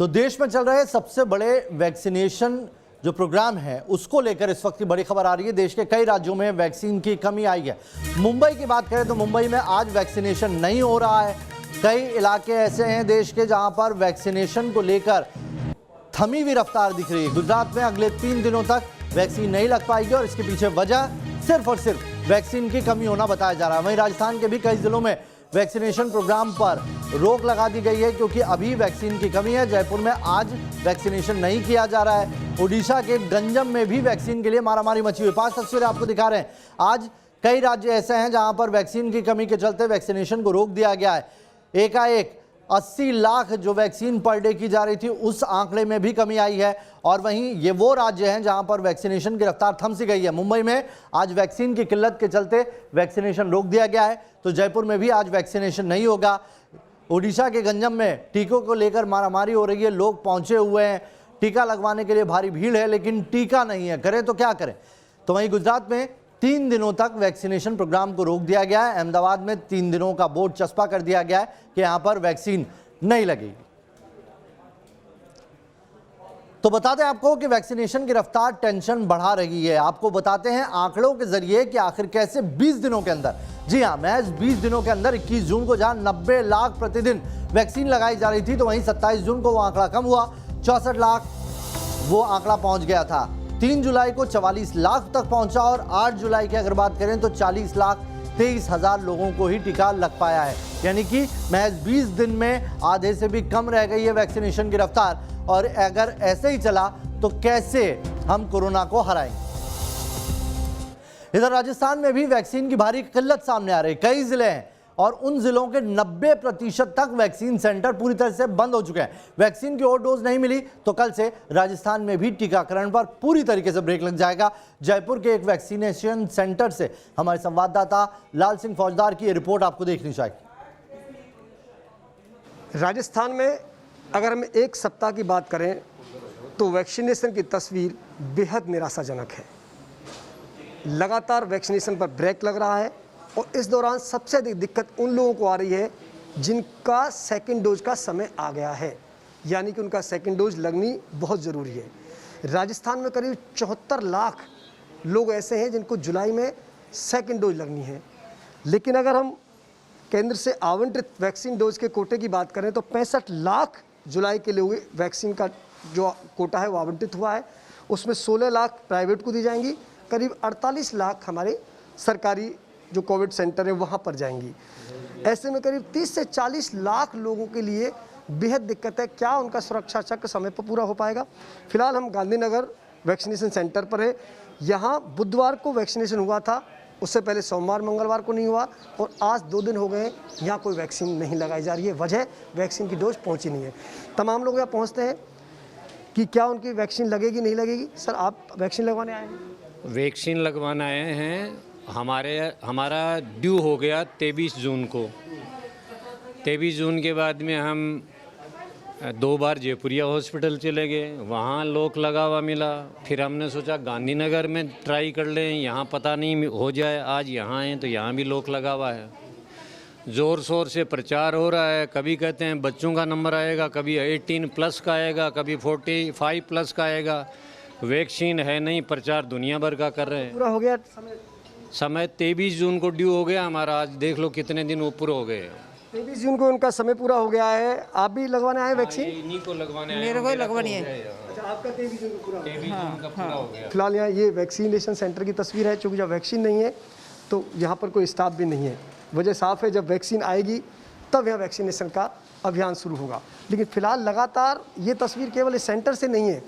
तो देश में चल रहे सबसे बड़े वैक्सीनेशन जो प्रोग्राम है उसको लेकर इस वक्त की बड़ी खबर आ रही है। देश के कई राज्यों में वैक्सीन की कमी आई है। मुंबई की बात करें तो मुंबई में आज वैक्सीनेशन नहीं हो रहा है। कई इलाके ऐसे हैं देश के जहां पर वैक्सीनेशन को लेकर थमी हुई रफ्तार दिख रही है। गुजरात में अगले 3 दिनों तक वैक्सीन नहीं लग पाएगी और इसके पीछे वजह सिर्फ और सिर्फ वैक्सीन की कमी होना बताया जा रहा है। वहीं राजस्थान के भी कई जिलों में वैक्सीनेशन प्रोग्राम पर रोक लगा दी गई है क्योंकि अभी वैक्सीन की कमी है। जयपुर में आज वैक्सीनेशन नहीं किया जा रहा है। ओडिशा के गंजम में भी वैक्सीन के लिए मारामारी मची हुई। 5 तस्वीरें आपको दिखा रहे हैं। आज कई राज्य ऐसे हैं जहां पर वैक्सीन की कमी के चलते वैक्सीनेशन को रोक दिया गया है। एकाएक 80 लाख जो वैक्सीन पर डे की जा रही थी उस आंकड़े में भी कमी आई है। और वहीं ये वो राज्य हैं जहां पर वैक्सीनेशन की रफ्तार थम सी गई है। मुंबई में आज वैक्सीन की किल्लत के चलते वैक्सीनेशन रोक दिया गया है, तो जयपुर में भी आज वैक्सीनेशन नहीं होगा। ओडिशा के गंजम में टीकों को लेकर मारामारी हो रही है। लोग पहुंचे हुए हैं, टीका लगवाने के लिए भारी भीड़ है, लेकिन टीका नहीं है। करें तो क्या करें। तो वहीं गुजरात में 3 दिनों तक वैक्सीनेशन प्रोग्राम को रोक दिया गया है। अहमदाबाद में 3 दिनों का बोर्ड चस्पा कर दिया गया है कि यहां पर वैक्सीन नहीं लगेगी। तो बता दें आपको कि वैक्सीनेशन की रफ्तार टेंशन बढ़ा रही है। आपको बताते हैं आंकड़ों के जरिए कि आखिर कैसे 20 दिनों के अंदर, जी हां, महज 20 दिनों के अंदर 21 जून को जहां 90 लाख प्रतिदिन वैक्सीन लगाई जा रही थी, तो वहीं 27 जून को वो आंकड़ा कम हुआ, 64 लाख वो आंकड़ा पहुंच गया था। 3 जुलाई को 44 लाख तक पहुंचा और 8 जुलाई की अगर बात करें तो 40,23,000 लोगों को ही टीका लग पाया है। यानी कि महज 20 दिन में आधे से भी कम रह गई है वैक्सीनेशन की रफ्तार। और अगर ऐसे ही चला तो कैसे हम कोरोना को हराएंगे। इधर राजस्थान में भी वैक्सीन की भारी किल्लत सामने आ रही। कई जिले हैं और उन जिलों के 90% तक वैक्सीन सेंटर पूरी तरह से बंद हो चुके हैं। वैक्सीन की और डोज नहीं मिली तो कल से राजस्थान में भी टीकाकरण पर पूरी तरीके से ब्रेक लग जाएगा। जयपुर के एक वैक्सीनेशन सेंटर से हमारे संवाददाता लाल सिंह फौजदार की रिपोर्ट आपको देखनी चाहिए। राजस्थान में अगर हम एक सप्ताह की बात करें तो वैक्सीनेशन की तस्वीर बेहद निराशाजनक है। लगातार वैक्सीनेशन पर ब्रेक लग रहा है और इस दौरान सबसे अधिक दिक्कत उन लोगों को आ रही है जिनका सेकंड डोज का समय आ गया है, यानी कि उनका सेकंड डोज लगनी बहुत ज़रूरी है। राजस्थान में करीब 74 लाख लोग ऐसे हैं जिनको जुलाई में सेकंड डोज लगनी है। लेकिन अगर हम केंद्र से आवंटित वैक्सीन डोज के कोटे की बात करें तो 65 लाख जुलाई के लिए वैक्सीन का जो कोटा है वो आवंटित हुआ है। उसमें 16 लाख प्राइवेट को दी जाएंगी, करीब 48 लाख हमारे सरकारी जो कोविड सेंटर है वहाँ पर जाएंगी। ऐसे में करीब 30 से 40 लाख लोगों के लिए बेहद दिक्कत है। क्या उनका सुरक्षा चक्र समय पर पूरा हो पाएगा? फिलहाल हम गांधीनगर वैक्सीनेशन सेंटर पर है। यहाँ बुधवार को वैक्सीनेशन हुआ था, उससे पहले सोमवार मंगलवार को नहीं हुआ और आज 2 दिन हो गए यहाँ कोई वैक्सीन नहीं लगाई जा रही है। वजह वैक्सीन की डोज पहुँची नहीं है। तमाम लोग यहाँ पहुँचते हैं कि क्या उनकी वैक्सीन लगेगी नहीं लगेगी। सर, आप वैक्सीन लगवाने आए हैं? वैक्सीन लगवाने आए हैं। हमारा ड्यू हो गया 23 जून को। 23 जून के बाद में हम 2 बार जयपुरिया हॉस्पिटल चले गए, वहाँ लोक लगा हुआ मिला। फिर हमने सोचा गांधीनगर में ट्राई कर लें, यहाँ पता नहीं हो जाए। आज यहाँ आए तो यहाँ भी लोक लगा हुआ है। ज़ोर शोर से प्रचार हो रहा है। कभी कहते हैं बच्चों का नंबर आएगा, कभी 18 प्लस का आएगा, कभी 45 प्लस का आएगा। वैक्सीन है नहीं, प्रचार दुनिया भर का कर रहे हैं। पूरा हो गया समय 23 जून को ड्यू हो गया हमारा। आज देख लो कितने दिन ऊपर हो गए। 23 जून को उनका समय पूरा हो गया है। आप भी लगवाने आए वैक्सीन? इन्हीं को लगवाने आए। मेरे को लगवानी है। अच्छा, आपका 23 जून को पूरा हो गया? 23 जून का पूरा हो गया। फिलहाल यहाँ ये वैक्सीनेशन सेंटर की तस्वीर है। चूँकि जब वैक्सीन नहीं है तो यहाँ पर कोई स्टाफ भी नहीं है। वजह साफ है, जब वैक्सीन आएगी तब यहाँ वैक्सीनेशन का अभियान शुरू होगा। लेकिन फिलहाल लगातार ये तस्वीर केवल इस सेंटर से नहीं है,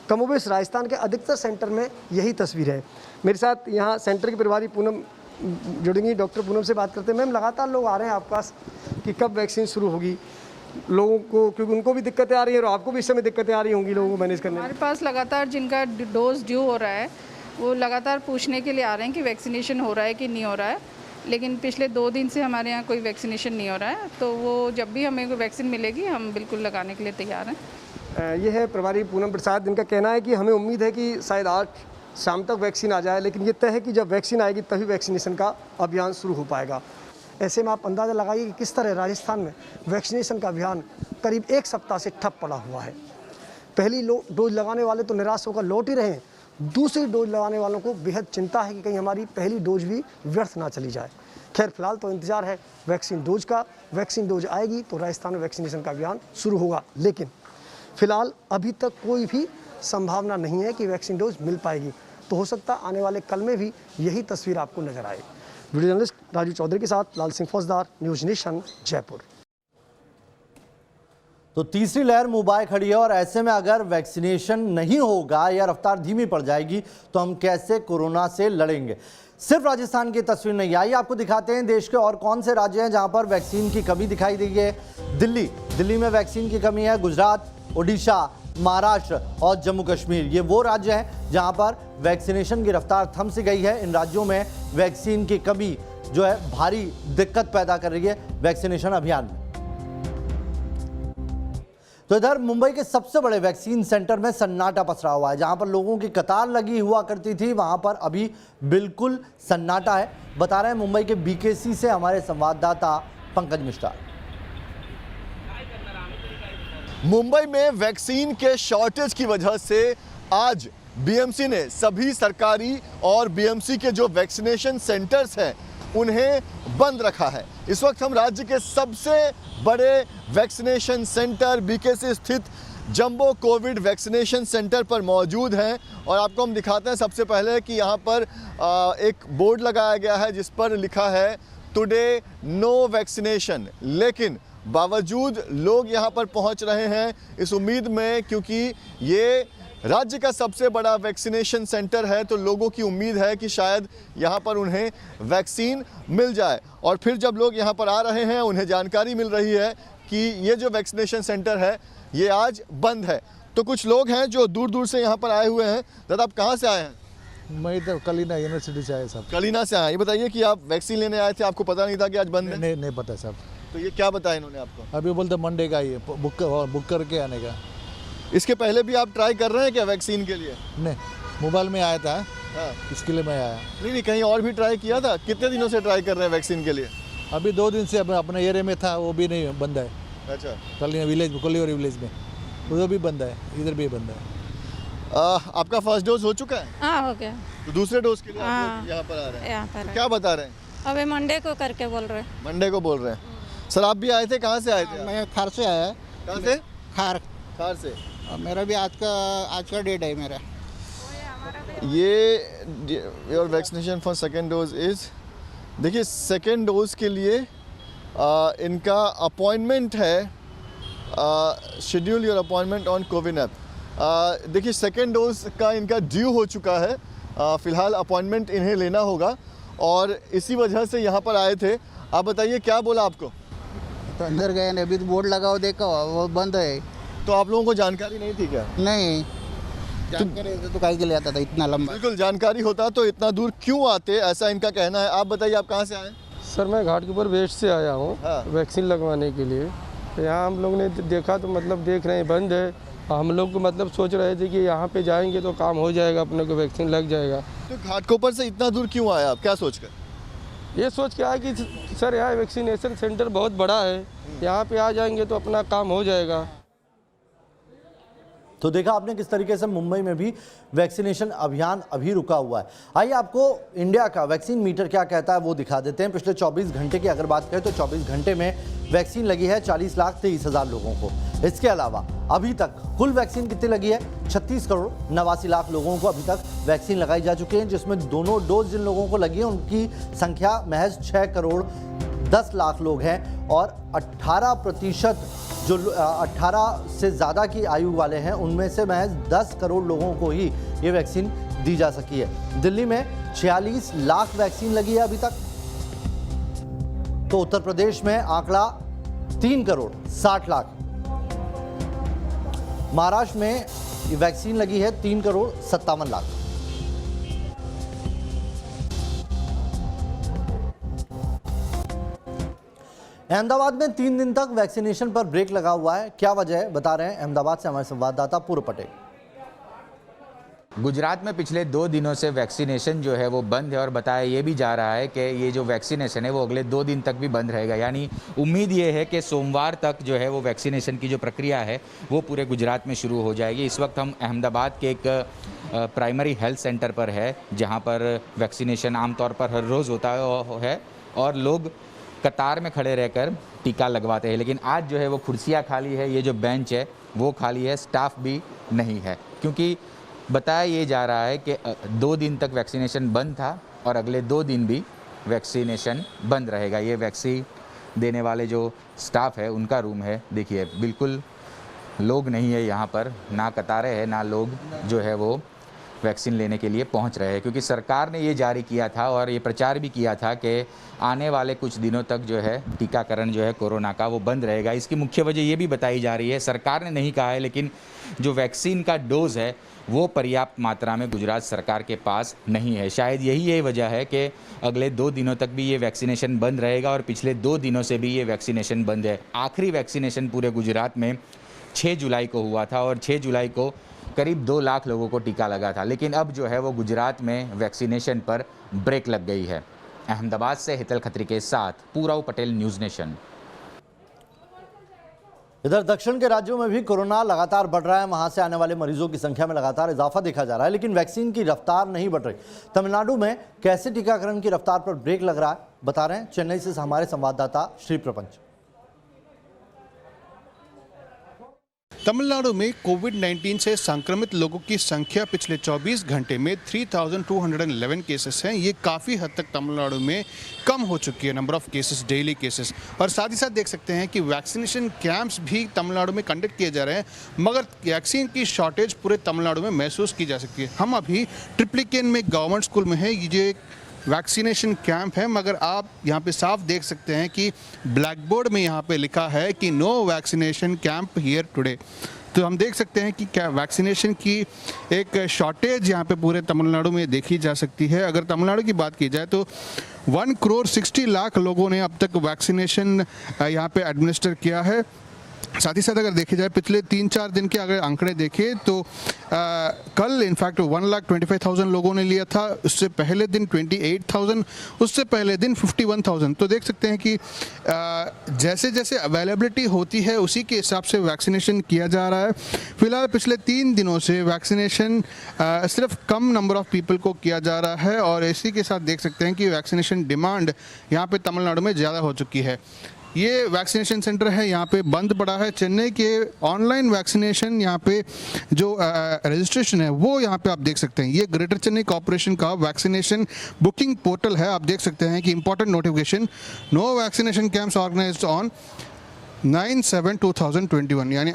कमोबेश राजस्थान के अधिकतर सेंटर में यही तस्वीर है। मेरे साथ यहाँ सेंटर की प्रभारी पूनम जुड़ेंगी। डॉक्टर पूनम से बात करते हैं। मैम, लगातार लोग आ रहे हैं आपके पास कि कब वैक्सीन शुरू होगी लोगों को, क्योंकि उनको भी दिक्कतें आ रही हैं और आपको भी इस समय दिक्कतें आ रही होंगी लोगों को मैनेज करने में। हमारे पास लगातार जिनका डोज ड्यू हो रहा है वो लगातार पूछने के लिए आ रहे हैं कि वैक्सीनेशन हो रहा है कि नहीं हो रहा है। लेकिन पिछले 2 दिन से हमारे यहाँ कोई वैक्सीनेशन नहीं हो रहा है, तो वो जब भी हमें कोई वैक्सीन मिलेगी हम बिल्कुल लगाने के लिए तैयार हैं। ये है प्रभारी पूनम प्रसाद। इनका कहना है कि हमें उम्मीद है कि शायद आज शाम तक वैक्सीन आ जाए, लेकिन ये तय है कि जब वैक्सीन आएगी तभी वैक्सीनेशन का अभियान शुरू हो पाएगा। ऐसे में आप अंदाज़ा लगाइए कि किस तरह राजस्थान में वैक्सीनेशन का अभियान करीब 1 सप्ताह से ठप पड़ा हुआ है। पहली डोज लगाने वाले तो निराश होकर लौट ही रहे हैं, दूसरी डोज लगाने वालों को बेहद चिंता है कि कहीं हमारी पहली डोज भी व्यर्थ ना चली जाए। खैर, फिलहाल तो इंतजार है वैक्सीन डोज का। वैक्सीन डोज आएगी तो राजस्थान में वैक्सीनेशन का अभियान शुरू होगा, लेकिन फिलहाल अभी तक कोई भी संभावना नहीं है कि वैक्सीन डोज मिल पाएगी। तो हो सकता है आने वाले कल में भी यही तस्वीर आपको नजर आए। वीडियो जर्नलिस्ट राजू चौधरी के साथ लाल सिंह फौजदार, न्यूज़ नेशन, जयपुर। तो तीसरी लहर मुंह बाय खड़ी है और ऐसे में अगर वैक्सीनेशन नहीं होगा या रफ्तार धीमी पड़ जाएगी तो हम कैसे कोरोना से लड़ेंगे। सिर्फ राजस्थान की तस्वीर नहीं, आइए आपको दिखाते हैं देश के और कौन से राज्य हैं जहां पर वैक्सीन की कमी दिखाई दी है। दिल्ली में वैक्सीन की कमी है। गुजरात, ओडिशा, महाराष्ट्र और जम्मू कश्मीर, ये वो राज्य हैं जहां पर वैक्सीनेशन की रफ्तार थम सी गई है। इन राज्यों में वैक्सीन की कमी जो है भारी दिक्कत पैदा कर रही है वैक्सीनेशन अभियान में। तो इधर मुंबई के सबसे बड़े वैक्सीन सेंटर में सन्नाटा पसरा हुआ है। जहां पर लोगों की कतार लगी हुआ करती थी, वहां पर अभी बिल्कुल सन्नाटा है। बता रहे हैं मुंबई के बीकेसी से हमारे संवाददाता पंकज मिश्रा। मुंबई में वैक्सीन के शॉर्टेज की वजह से आज बीएमसी ने सभी सरकारी और बीएमसी के जो वैक्सीनेशन सेंटर्स हैं उन्हें बंद रखा है। इस वक्त हम राज्य के सबसे बड़े वैक्सीनेशन सेंटर बीकेसी स्थित जंबो कोविड वैक्सीनेशन सेंटर पर मौजूद हैं और आपको हम दिखाते हैं सबसे पहले कि यहाँ पर एक बोर्ड लगाया गया है जिस पर लिखा है टुडे नो वैक्सीनेशन। लेकिन बावजूद लोग यहाँ पर पहुँच रहे हैं इस उम्मीद में, क्योंकि ये राज्य का सबसे बड़ा वैक्सीनेशन सेंटर है, तो लोगों की उम्मीद है कि शायद यहाँ पर उन्हें वैक्सीन मिल जाए। और फिर जब लोग यहाँ पर आ रहे हैं उन्हें जानकारी मिल रही है कि ये जो वैक्सीनेशन सेंटर है ये आज बंद है। तो कुछ लोग हैं जो दूर दूर से यहाँ पर आए हुए हैं। दादा, आप कहाँ से आए हैं? मैं इधर कलीना यूनिवर्सिटी से आया साहब। कलीना से आए। ये बताइए कि आप वैक्सीन लेने आए थे, आपको पता नहीं था कि आज बंद है? नहीं पता साहब। तो ये क्या बताया इन्होंने आपको? अभी बोलते मंडे का ही बुक करके आने का। इसके पहले भी आप ट्राई कर रहे हैं क्या वैक्सीन के लिए? नहीं, मोबाइल में आया था। हाँ। इसके लिए मैं आया। नहीं, कहीं और भी ट्राई किया था? कितने दिनों से ट्राई कर रहे हैं वैक्सीन के लिए? अभी 2 दिन से अपने एरिया में था, वो भी नहीं बंद है। अच्छा। कलीना विलेज में, कोलीवरी विलेज में वो भी बंद है, इधर भी बंद है। आपका फर्स्ट डोज हो चुका है? हाँ, हो गया। तो दूसरे डोज के लिए आप हाँ। लोग यहाँ पर आ रहे हैं? यहाँ पर तो है। क्या बता रहे हैं? अबे मंडे को करके बोल रहे। मंडे को बोल रहे हैं। सर, आप भी आए थे? कहाँ से आए थे? मैं खार से आया। कहाँ से? खार। खार से। मेरा भी आज का डेट है मेरा। ये your vaccination for second dose is, देखिए सेकेंड डोज के लिए इनका अपॉइंटमेंट है, schedule your appointment on CoWIN app. देखिए सेकेंड डोज का इनका ड्यू हो चुका है, फ़िलहाल अपॉइंटमेंट इन्हें लेना होगा और इसी वजह से यहाँ पर आए थे। आप बताइए क्या बोला आपको? तो अंदर गए नहीं, अभी तो बोर्ड लगा हुआ देखा वो बंद है। तो आप लोगों को जानकारी नहीं थी क्या? नहीं जानकारी तो काहे के लिए आता था इतना लंबा? बिल्कुल, जानकारी होता तो इतना दूर क्यों आते, ऐसा इनका कहना है। आप बताइए, आप कहाँ से आए? सर, मैं घाट के ऊपर वेस्ट से आया हूँ। हाँ। वैक्सीन लगवाने के लिए। तो यहाँ हम लोग ने देखा तो मतलब देख रहे हैं बंद है। हम लोग को मतलब सोच रहे थे कि यहाँ पे जाएंगे तो काम हो जाएगा, अपने को वैक्सीन लग जाएगा। तो घाटकोपर से इतना दूर क्यों आए आप, क्या सोच कर? ये सोच के आया कि सर यहाँ वैक्सीनेशन सेंटर बहुत बड़ा है, यहाँ पे आ जाएंगे तो अपना काम हो जाएगा। तो देखा आपने किस तरीके से मुंबई में भी वैक्सीनेशन अभियान अभी रुका हुआ है। आइए आपको इंडिया का वैक्सीन मीटर क्या कहता है वो दिखा देते हैं। पिछले 24 घंटे की अगर बात करें तो 24 घंटे में वैक्सीन लगी है 40,23,000 लोगों को। इसके अलावा अभी तक कुल वैक्सीन कितनी लगी है? 36 करोड़ 89 लाख लोगों को अभी तक वैक्सीन लगाई जा चुकी है, जिसमें दोनों डोज जिन लोगों को लगी है उनकी संख्या महज 6 करोड़ 10 लाख लोग हैं और 18% जो 18 से ज़्यादा की आयु वाले हैं उनमें से महज 10 करोड़ लोगों को ही ये वैक्सीन दी जा सकी है। दिल्ली में 46 लाख वैक्सीन लगी है अभी तक। तो उत्तर प्रदेश में आंकड़ा 3 करोड़ 60 लाख। महाराष्ट्र में वैक्सीन लगी है 3 करोड़ 57 लाख। अहमदाबाद में 3 दिन तक वैक्सीनेशन पर ब्रेक लगा हुआ है। क्या वजह है, बता रहे हैं अहमदाबाद से हमारे संवाददाता पूर्व पटेल। गुजरात में पिछले 2 दिनों से वैक्सीनेशन जो है वो बंद है और बताया ये भी जा रहा है कि ये जो वैक्सीनेशन है वो अगले 2 दिन तक भी बंद रहेगा। यानी उम्मीद ये है कि सोमवार तक जो है वो वैक्सीनेशन की जो प्रक्रिया है वो पूरे गुजरात में शुरू हो जाएगी। इस वक्त हम अहमदाबाद के एक प्राइमरी हेल्थ सेंटर पर है जहाँ पर वैक्सीनेशन आमतौर पर हर रोज़ होता है और लोग कतार में खड़े रहकर टीका लगवाते हैं। लेकिन आज जो है वो कुर्सियाँ खाली है, ये जो बेंच है वो खाली है, स्टाफ भी नहीं है, क्योंकि बताया ये जा रहा है कि 2 दिन तक वैक्सीनेशन बंद था और अगले 2 दिन भी वैक्सीनेशन बंद रहेगा। ये वैक्सीन देने वाले जो स्टाफ है उनका रूम है, देखिए बिल्कुल लोग नहीं है यहाँ पर, ना कतारें हैं ना लोग जो है वो वैक्सीन लेने के लिए पहुँच रहे हैं, क्योंकि सरकार ने ये जारी किया था और ये प्रचार भी किया था कि आने वाले कुछ दिनों तक जो है टीकाकरण जो है कोरोना का वो बंद रहेगा। इसकी मुख्य वजह ये भी बताई जा रही है, सरकार ने नहीं कहा है लेकिन जो वैक्सीन का डोज़ है वो पर्याप्त मात्रा में गुजरात सरकार के पास नहीं है। शायद यही वजह है कि अगले 2 दिनों तक भी ये वैक्सीनेशन बंद रहेगा और पिछले 2 दिनों से भी ये वैक्सीनेशन बंद है। आखिरी वैक्सीनेशन पूरे गुजरात में 6 जुलाई को हुआ था और 6 जुलाई को करीब 2 लाख लोगों को टीका लगा था, लेकिन अब जो है वो गुजरात में वैक्सीनेशन पर ब्रेक लग गई है। अहमदाबाद से हितल खत्री के साथ पूराव पटेल, न्यूज़ नेशन। इधर दक्षिण के राज्यों में भी कोरोना लगातार बढ़ रहा है, वहां से आने वाले मरीजों की संख्या में लगातार इजाफा देखा जा रहा है, लेकिन वैक्सीन की रफ्तार नहीं बढ़ रही। तमिलनाडु में कैसे टीकाकरण की रफ्तार पर ब्रेक लग रहा है, बता रहे हैं चेन्नई से हमारे संवाददाता श्री प्रपंच। तमिलनाडु में कोविड-19 से संक्रमित लोगों की संख्या पिछले 24 घंटे में 3,211 केसेस हैं। ये काफ़ी हद तक तमिलनाडु में कम हो चुकी है, number of cases, daily cases. और साथ ही साथ देख सकते हैं कि वैक्सीनेशन कैंप्स भी तमिलनाडु में कंडक्ट किए जा रहे हैं, मगर वैक्सीन की शॉर्टेज पूरे तमिलनाडु में महसूस की जा सकती है। हम अभी ट्रिप्लिकेन में गवर्नमेंट स्कूल में है, ये वैक्सीनेशन कैंप है, मगर आप यहाँ पे साफ देख सकते हैं कि ब्लैक बोर्ड में यहाँ पे लिखा है कि no vaccination camp here today. तो हम देख सकते हैं कि क्या वैक्सीनेशन की एक शॉर्टेज यहाँ पे पूरे तमिलनाडु में देखी जा सकती है। अगर तमिलनाडु की बात की जाए तो 1,60,00,000 लोगों ने अब तक वैक्सीनेशन यहाँ पे एडमिनिस्टर किया है। साथ ही साथ अगर देखे जाए पिछले 3-4 दिन के अगर आंकड़े देखें तो कल इनफैक्ट 1,25,000 लोगों ने लिया था, उससे पहले दिन 28,000, उससे पहले दिन 51,000। तो देख सकते हैं कि जैसे जैसे अवेलेबिलिटी होती है उसी के हिसाब से वैक्सीनेशन किया जा रहा है। फिलहाल पिछले 3 दिनों से वैक्सीनेशन सिर्फ कम नंबर ऑफ पीपल को किया जा रहा है और इसी के साथ देख सकते हैं कि वैक्सीनेशन डिमांड यहाँ पे तमिलनाडु में ज़्यादा हो चुकी है। ये वैक्सीनेशन सेंटर है यहाँ पे बंद पड़ा है। चेन्नई के ऑनलाइन वैक्सीनेशन यहाँ पे जो रजिस्ट्रेशन है वो यहाँ पे आप देख सकते हैं। ये ग्रेटर चेन्नई कॉर्पोरेशन का वैक्सीनेशन बुकिंग पोर्टल है। आप देख सकते हैं कि important notification, no vaccination camps organised on 9/7/2021, यानी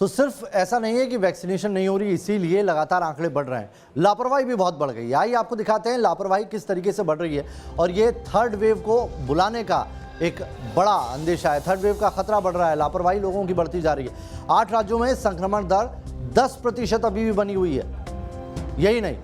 तो सिर्फ ऐसा नहीं है कि वैक्सीनेशन नहीं हो रही, इसीलिए लगातार आंकड़े बढ़ रहे हैं, लापरवाही भी बहुत बढ़ गई है। आइए आपको दिखाते हैं लापरवाही किस तरीके से बढ़ रही है और ये थर्ड वेव को बुलाने का एक बड़ा अंदेशा है। थर्ड वेव का खतरा बढ़ रहा है, लापरवाही लोगों की बढ़ती जा रही है। 8 राज्यों में संक्रमण दर 10% अभी भी बनी हुई है। यही नहीं,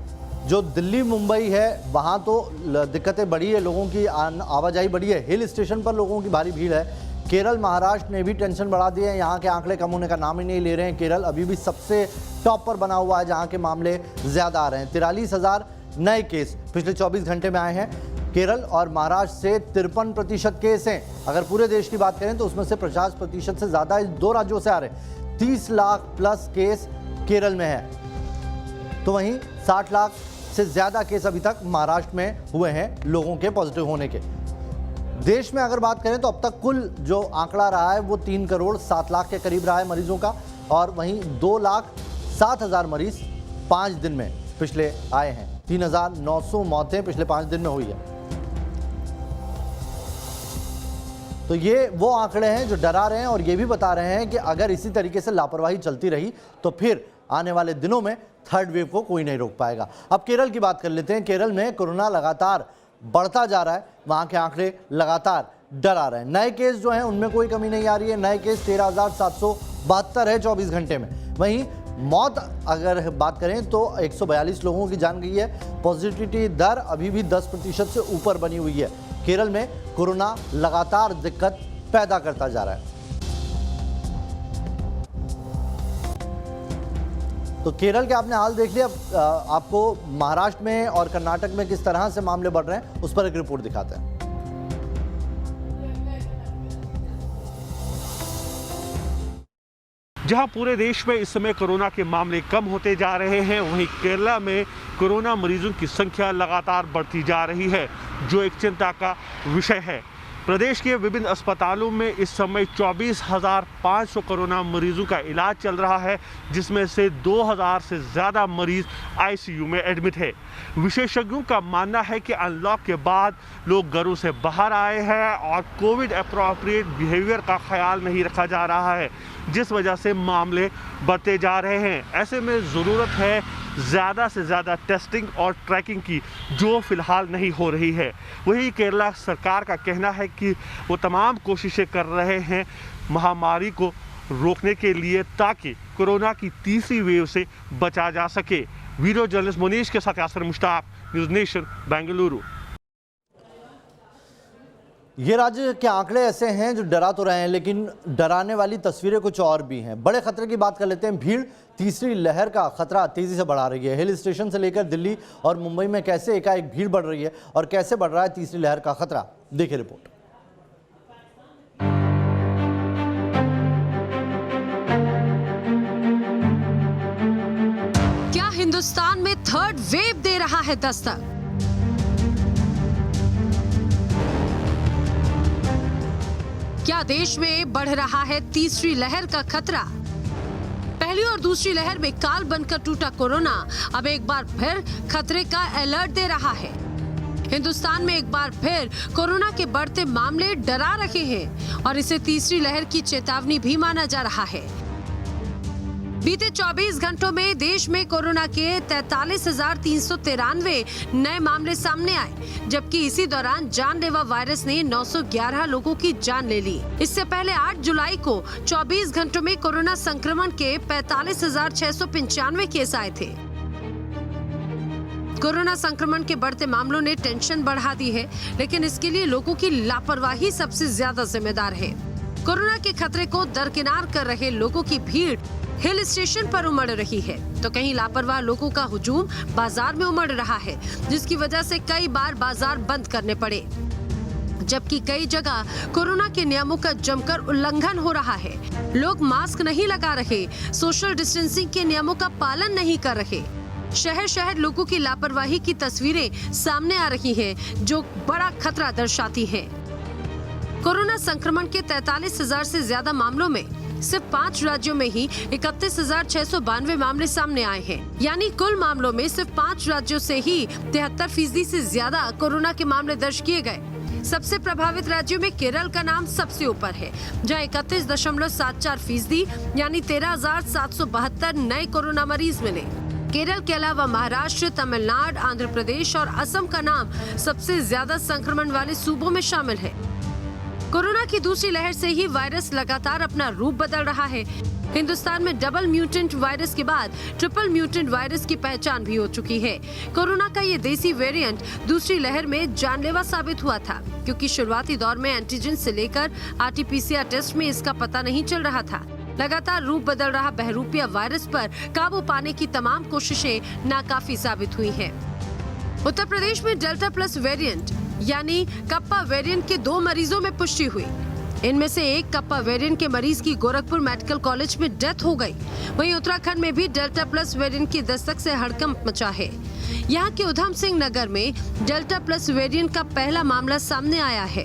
जो दिल्ली मुंबई है वहाँ तो दिक्कतें बढ़ी है, लोगों की आवाजाही बढ़ी है, हिल स्टेशन पर लोगों की भारी भीड़ है। केरल, महाराष्ट्र ने भी टेंशन बढ़ा दी है, यहाँ के आंकड़े कम होने का नाम ही नहीं ले रहे हैं। केरल अभी भी सबसे टॉप पर बना हुआ है जहाँ के मामले ज़्यादा आ रहे हैं। 43,000 नए केस पिछले 24 घंटे में आए हैं। केरल और महाराष्ट्र से 53% केस हैं। अगर पूरे देश की बात करें तो उसमें से 50% से ज़्यादा इस 2 राज्यों से आ रहे हैं। 30 लाख प्लस केस केरल में है, तो वहीं 60 लाख से ज़्यादा केस अभी तक महाराष्ट्र में हुए हैं लोगों के पॉजिटिव होने के। देश में अगर बात करें तो अब तक कुल जो आंकड़ा रहा है वो 3,07,00,000 के करीब रहा है मरीजों का, और वहीं 2,07,000 मरीज 5 दिन में पिछले आए हैं। 3,900 मौतें पिछले 5 दिन में हुई है। तो ये वो आंकड़े हैं जो डरा रहे हैं और ये भी बता रहे हैं कि अगर इसी तरीके से लापरवाही चलती रही तो फिर आने वाले दिनों में थर्ड वेव को कोई नहीं रोक पाएगा। अब केरल की बात कर लेते हैं। केरल में कोरोना लगातार बढ़ता जा रहा है, वहाँ के आंकड़े लगातार डरा रहे हैं। नए केस जो हैं उनमें कोई कमी नहीं आ रही है। नए केस 13,772 है 24 घंटे में। वहीं मौत अगर बात करें तो 142 लोगों की जान गई है। पॉजिटिविटी दर अभी भी 10% से ऊपर बनी हुई है। केरल में कोरोना लगातार दिक्कत पैदा करता जा रहा है। तो केरल के आपने हाल देख लिया, आपको महाराष्ट्र में और कर्नाटक में किस तरह से मामले बढ़ रहे हैं उस पर एक रिपोर्ट दिखाते हैं। जहां पूरे देश में इस समय कोरोना के मामले कम होते जा रहे हैं, वहीं केरला में कोरोना मरीजों की संख्या लगातार बढ़ती जा रही है, जो एक चिंता का विषय है। प्रदेश के विभिन्न अस्पतालों में इस समय 24,500 कोरोना मरीजों का इलाज चल रहा है, जिसमें से 2,000 से ज़्यादा मरीज आईसीयू में एडमिट है। विशेषज्ञों का मानना है कि अनलॉक के बाद लोग घरों से बाहर आए हैं और कोविड अप्रोप्रिएट बिहेवियर का ख्याल नहीं रखा जा रहा है, जिस वजह से मामले बढ़ते जा रहे हैं। ऐसे में ज़रूरत है ज़्यादा से ज़्यादा टेस्टिंग और ट्रैकिंग की, जो फ़िलहाल नहीं हो रही है। वही केरला सरकार का कहना है कि वो तमाम कोशिशें कर रहे हैं महामारी को रोकने के लिए, ताकि कोरोना की तीसरी वेव से बचा जा सके। वीडियो जर्नलिस्ट मुनीश के साथ यासर मुश्ताक, न्यूज़ नेशन, बेंगलुरु। ये राज्य के आंकड़े ऐसे हैं जो डरा तो रहे हैं, लेकिन डराने वाली तस्वीरें कुछ और भी हैं। बड़े खतरे की बात कर लेते हैं। भीड़, तीसरी लहर का खतरा तेजी से बढ़ा रही है। हिल स्टेशन से लेकर दिल्ली और मुंबई में कैसे एकाएक भीड़ बढ़ रही है और कैसे बढ़ रहा है तीसरी लहर का खतरा, देखिए रिपोर्ट। क्या हिंदुस्तान में थर्ड वेव दे रहा है दस्तक? क्या देश में बढ़ रहा है तीसरी लहर का खतरा? पहली और दूसरी लहर में काल बनकर टूटा कोरोना अब एक बार फिर खतरे का अलर्ट दे रहा है। हिंदुस्तान में एक बार फिर कोरोना के बढ़ते मामले डरा रहे हैं और इसे तीसरी लहर की चेतावनी भी माना जा रहा है। बीते 24 घंटों में देश में कोरोना के 43,393 नए मामले सामने आए, जबकि इसी दौरान जानलेवा वायरस ने 911 लोगों की जान ले ली। इससे पहले 8 जुलाई को 24 घंटों में कोरोना संक्रमण के 45,695 केस आए थे। कोरोना संक्रमण के बढ़ते मामलों ने टेंशन बढ़ा दी है, लेकिन इसके लिए लोगों की लापरवाही सबसे ज्यादा जिम्मेदार है। कोरोना के खतरे को दरकिनार कर रहे लोगों की भीड़ हिल स्टेशन पर उमड़ रही है, तो कहीं लापरवाह लोगों का हुजूम बाजार में उमड़ रहा है, जिसकी वजह से कई बार बाजार बंद करने पड़े। जबकि कई जगह कोरोना के नियमों का जमकर उल्लंघन हो रहा है। लोग मास्क नहीं लगा रहे, सोशल डिस्टेंसिंग के नियमों का पालन नहीं कर रहे। शहर शहर लोगों की लापरवाही की तस्वीरें सामने आ रही हैं, जो बड़ा खतरा दर्शाती हैं। कोरोना संक्रमण के 43,000 से ज्यादा मामलों में सिर्फ 5 राज्यों में ही 31,692 मामले सामने आए हैं। यानी कुल मामलों में सिर्फ 5 राज्यों से ही 73% से ज्यादा कोरोना के मामले दर्ज किए गए। सबसे प्रभावित राज्यों में केरल का नाम सबसे ऊपर है, जहां 31.74% यानी 13,772 नए कोरोना मरीज मिले। केरल के अलावा महाराष्ट्र, तमिलनाडु, आंध्र प्रदेश और असम का नाम सबसे ज्यादा संक्रमण वाले सूबों में शामिल है। कोरोना की दूसरी लहर से ही वायरस लगातार अपना रूप बदल रहा है। हिंदुस्तान में डबल म्यूटेंट वायरस के बाद ट्रिपल म्यूटेंट वायरस की पहचान भी हो चुकी है। कोरोना का ये देसी वेरिएंट दूसरी लहर में जानलेवा साबित हुआ था, क्योंकि शुरुआती दौर में एंटीजन से लेकर RT-PCR टेस्ट में इसका पता नहीं चल रहा था। लगातार रूप बदल रहा बहरूपिया वायरस पर काबू पाने की तमाम कोशिशें नाकाफी साबित हुई हैं। उत्तर प्रदेश में डेल्टा प्लस वेरिएंट यानी कप्पा वेरिएंट के 2 मरीजों में पुष्टि हुई। इनमें से एक कप्पा वेरिएंट के मरीज की गोरखपुर मेडिकल कॉलेज में डेथ हो गई। वहीं उत्तराखंड में भी डेल्टा प्लस वेरिएंट की दस्तक से हड़कंप मचा है। यहाँ के उधम सिंह नगर में डेल्टा प्लस वेरिएंट का पहला मामला सामने आया है।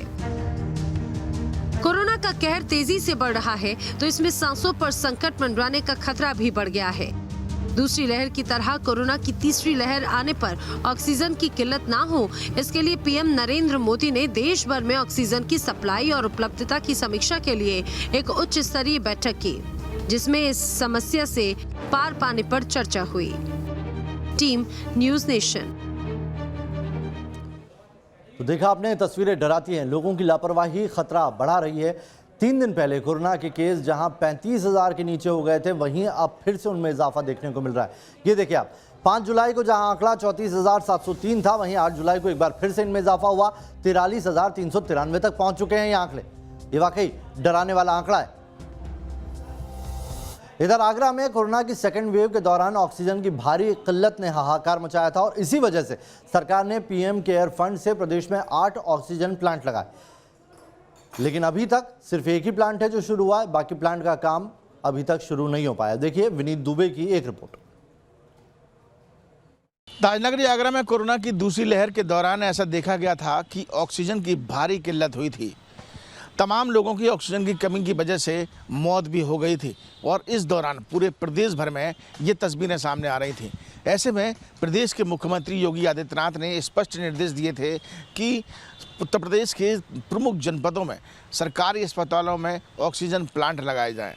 कोरोना का कहर तेजी से बढ़ रहा है, तो इसमें सांसों पर संकट मंडराने का खतरा भी बढ़ गया है। दूसरी लहर की तरह कोरोना की तीसरी लहर आने पर ऑक्सीजन की किल्लत ना हो, इसके लिए पीएम नरेंद्र मोदी ने देश भर में ऑक्सीजन की सप्लाई और उपलब्धता की समीक्षा के लिए एक उच्च स्तरीय बैठक की, जिसमें इस समस्या से पार पाने पर चर्चा हुई। Team news nation. तो देखा आपने, तस्वीरें डराती हैं। लोगों की लापरवाही खतरा बढ़ा रही है। 3 दिन पहले कोरोना के केस जहां 35,000 के नीचे हो गए थे, वहीं अब फिर से उनमें इजाफा देखने को मिल रहा है। ये देखिए आप, 5 जुलाई को जहां आंकड़ा 34,703 था, वहीं 8 जुलाई को एक बार फिर से इनमें इजाफा हुआ। 43,393 तक पहुंच चुके हैं ये आंकड़े। ये वाकई डराने वाला आंकड़ा है। इधर आगरा में कोरोना की सेकेंड वेव के दौरान ऑक्सीजन की भारी किल्लत ने हाहाकार मचाया था और इसी वजह से सरकार ने पीएम केयर फंड से प्रदेश में 8 ऑक्सीजन प्लांट लगाए, लेकिन अभी तक सिर्फ एक ही प्लांट है जो शुरू हुआ है। बाकी प्लांट का काम अभी तक शुरू नहीं हो पाया। देखिए विनीत दुबे की एक रिपोर्ट। ताजनगरी आगरा में कोरोना की दूसरी लहर के दौरान ऐसा देखा गया था कि ऑक्सीजन की भारी किल्लत हुई थी। तमाम लोगों की ऑक्सीजन की कमी की वजह से मौत भी हो गई थी और इस दौरान पूरे प्रदेश भर में ये तस्वीरें सामने आ रही थी। ऐसे में प्रदेश के मुख्यमंत्री योगी आदित्यनाथ ने स्पष्ट निर्देश दिए थे कि उत्तर प्रदेश के प्रमुख जनपदों में सरकारी अस्पतालों में ऑक्सीजन प्लांट लगाए जाएं।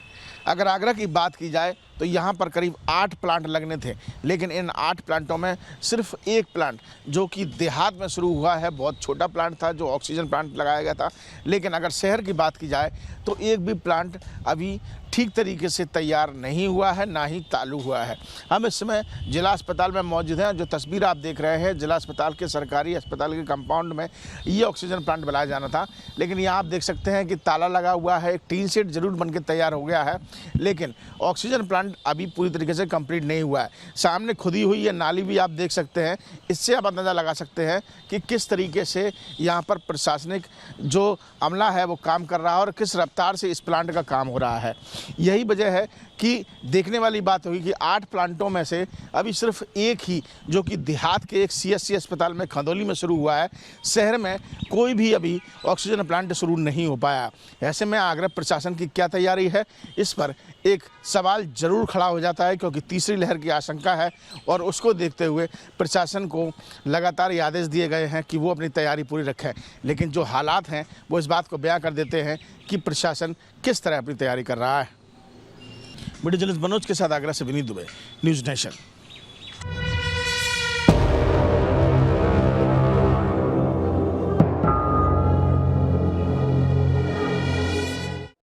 अगर आगरा की बात की जाए तो यहाँ पर करीब 8 प्लांट लगने थे, लेकिन इन 8 प्लांटों में सिर्फ एक प्लांट जो कि देहात में शुरू हुआ है, बहुत छोटा प्लांट था जो ऑक्सीजन प्लांट लगाया गया था। लेकिन अगर शहर की बात की जाए तो एक भी प्लांट अभी ठीक तरीके से तैयार नहीं हुआ है, ना ही चालू हुआ है। हम इस समय जिला अस्पताल में मौजूद हैं। जो तस्वीर आप देख रहे हैं, जिला अस्पताल के सरकारी अस्पताल के कंपाउंड में ये ऑक्सीजन प्लांट बनाया जाना था, लेकिन यहाँ आप देख सकते हैं कि ताला लगा हुआ है। एक टीन शेड जरूर बनकर तैयार हो गया है, लेकिन ऑक्सीजन प्लांट अभी पूरी तरीके से कंप्लीट नहीं हुआ है। सामने खुदी हुई ये नाली भी आप देख सकते हैं। इससे आप अंदाज़ा लगा सकते हैं कि किस तरीके से यहाँ पर प्रशासनिक जो अमला है वो काम कर रहा है और किस रफ्तार से इस प्लांट का काम हो रहा है। यही वजह है कि देखने वाली बात हुई कि 8 प्लांटों में से अभी सिर्फ एक ही, जो कि देहात के एक सीएससी अस्पताल में खंदौली में शुरू हुआ है। शहर में कोई भी अभी ऑक्सीजन प्लांट शुरू नहीं हो पाया। ऐसे में आगरा प्रशासन की क्या तैयारी है, इस पर एक सवाल जरूर खड़ा हो जाता है, क्योंकि तीसरी लहर की आशंका है और उसको देखते हुए प्रशासन को लगातार ये आदेश दिए गए हैं कि वो अपनी तैयारी पूरी रखें। लेकिन जो हालात हैं वो इस बात को बयां कर देते हैं कि प्रशासन किस तरह अपनी तैयारी कर रहा है। वीडियो जर्नलिस्ट मनोज के साथ आगरा से विनीत दुबे, न्यूज़ नेशन।